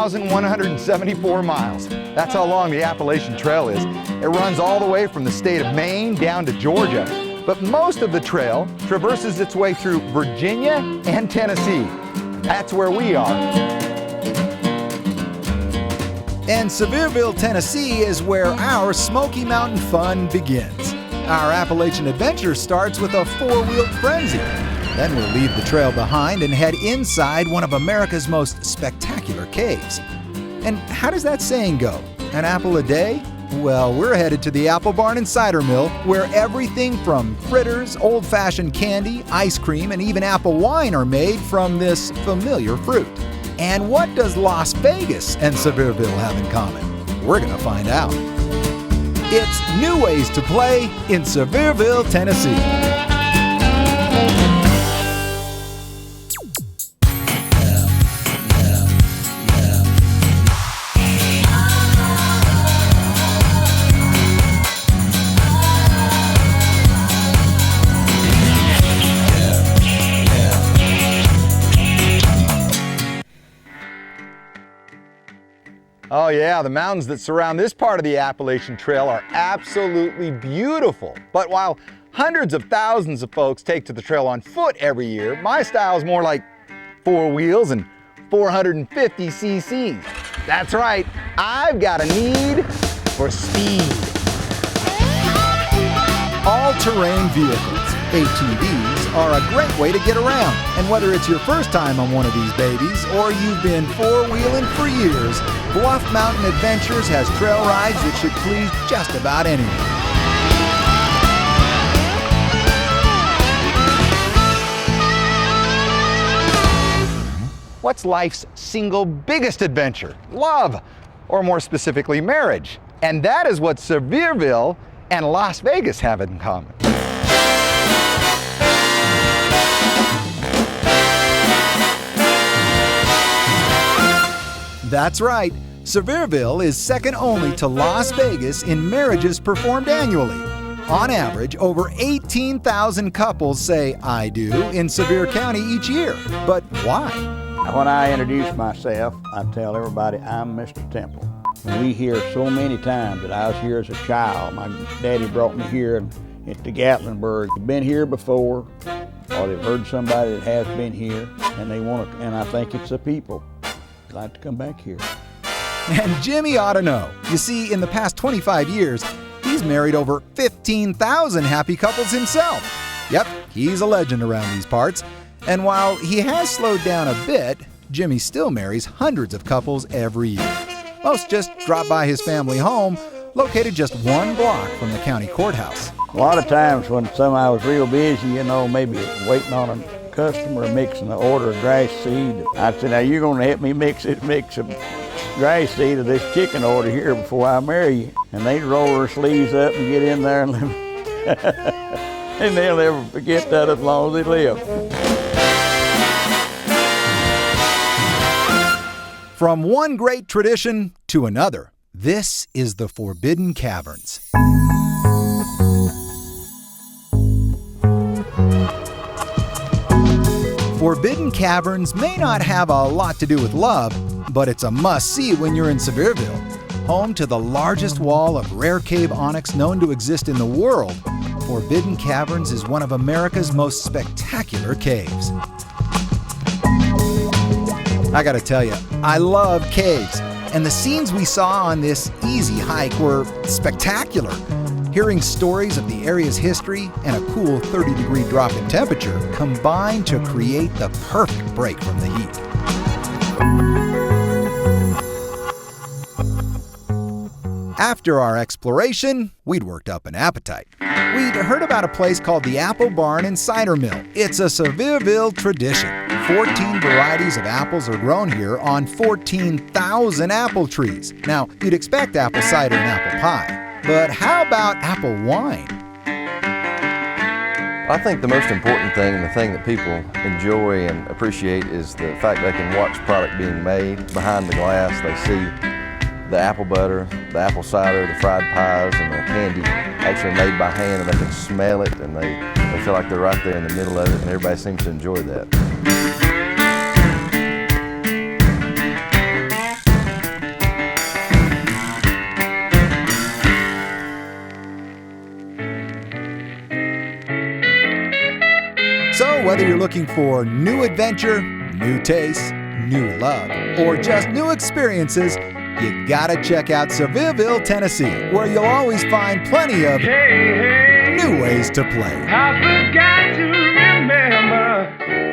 18,174 miles. That's how long the Appalachian Trail is. It runs all the way from the state of Maine down to Georgia. But most of the trail traverses its way through Virginia and Tennessee. That's where we are. And Sevierville, Tennessee is where our Smoky Mountain fun begins. Our Appalachian adventure starts with a four-wheeled frenzy. Then we'll leave the trail behind and head inside one of America's most spectacular caves. And how does that saying go? An apple a day? Well, we're headed to the Apple Barn and Cider Mill, where everything from fritters, old-fashioned candy, ice cream, and even apple wine are made from this familiar fruit. And what does Las Vegas and Sevierville have in common? We're gonna find out. It's New Ways to Play in Sevierville, Tennessee. Oh yeah, the mountains that surround this part of the Appalachian Trail are absolutely beautiful. But while hundreds of thousands of folks take to the trail on foot every year, my style is more like four wheels and 450 cc's. That's right, I've got a need for speed. All-terrain vehicles, ATVs, are a great way to get around. And whether it's your first time on one of these babies or you've been four-wheeling for years, Bluff Mountain Adventures has trail rides that should please just about anyone. What's life's single biggest adventure? Love, or more specifically, marriage. And that is what Sevierville and Las Vegas have in common. That's right, Sevierville is second only to Las Vegas in marriages performed annually. On average, over 18,000 couples say "I do" in Sevier County each year. But why? When I introduce myself, I tell everybody I'm Mr. Temple. We hear so many times that I was here as a child. My daddy brought me here at the Gatlinburg. They've been here before, or they've heard somebody that has been here, and they want to, and I think it's the people that like to come back here. And Jimmy ought to know. You see, in the past 25 years, he's married over 15,000 happy couples himself. Yep, he's a legend around these parts. And while he has slowed down a bit, Jimmy still marries hundreds of couples every year. Most just drop by his family home, located just one block from the county courthouse. A lot of times when I was real busy, maybe waiting on a customer mixing an order of grass seed, I said, now you're going to help me mix a grass seed of this chicken order here before I marry you. And they'd roll their sleeves up and get in there and and they'll never forget that as long as they live. From one great tradition to another, this is the Forbidden Caverns. Forbidden Caverns may not have a lot to do with love, but it's a must-see when you're in Sevierville. Home to the largest wall of rare cave onyx known to exist in the world, Forbidden Caverns is one of America's most spectacular caves. I gotta tell you, I love caves, and the scenes we saw on this easy hike were spectacular. Hearing stories of the area's history and a cool 30-degree drop in temperature combined to create the perfect break from the heat. After our exploration, we'd worked up an appetite. We'd heard about a place called the Apple Barn and Cider Mill. It's a Sevierville tradition. 14 varieties of apples are grown here on 14,000 apple trees. Now, you'd expect apple cider and apple pie, but how about apple wine? I think the most important thing and the thing that people enjoy and appreciate is the fact they can watch product being made behind the glass. They see the apple butter, the apple cider, the fried pies, and the candy actually made by hand, and they can smell it, and they feel like they're right there in the middle of it, and everybody seems to enjoy that. whether you're looking for new adventure, new tastes, new love, or just new experiences, you gotta check out Sevierville, Tennessee, where you'll always find plenty of new ways to play. I forgot to remember